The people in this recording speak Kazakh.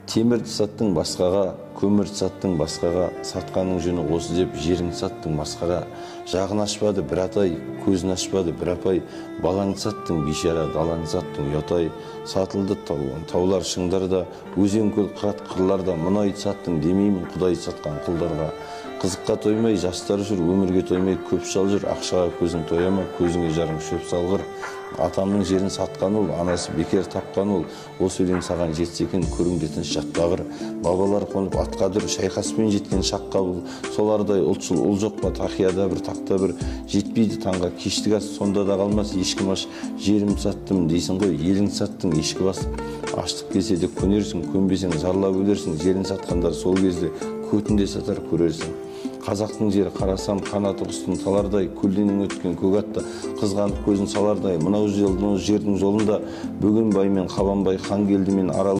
Темірді саттың басқаға, көмірді саттың басқаға, сатқаның жөні осы деп жеріңді саттың басқаға. Жағын ашпады бір атай, көзін ашпады бір апай, балаңды саттың бейшара, далаңды саттың ұятай. Сатылды таулар шыңдарда, өзен көл қырат қырларда, мұнайды саттың демеймін құдайды сатқан құлдарға. Қызыққа тоймай жастар жүр, өмірге тоймай көп шал жүр, ақшаға көзің тояма, көзіңе жарың шөп салғыр. Атамның жерін сатқан ол, анасы бекер тапқан ол, осы өлең саған жетсе екен, көріңде тыныш жатпағыр. Бабалар қонып атқа дүр, шайқаспен жеткен шаққа бұл, солардай ұлтшыл ұл жоқ па, тақияда бір, тақта бір, жетпейді таңға кештік ас, сонда да қалмас ешкім аш. Жерімді саттым дейсің ғой, еліңді саттың ешкі бас. Аштық келсе де көнерсің, көнбесең зарлап өлерсің, жерін сатқандар сол кезде көтінде сатар көрерсің. Қазақтың жері қарасам қанаты құстың талардай, көлденең өткен көк атты қызғанып көзін салардай. Мынау жердің жолында бөгенбай мен қабанбай хан келді мен арал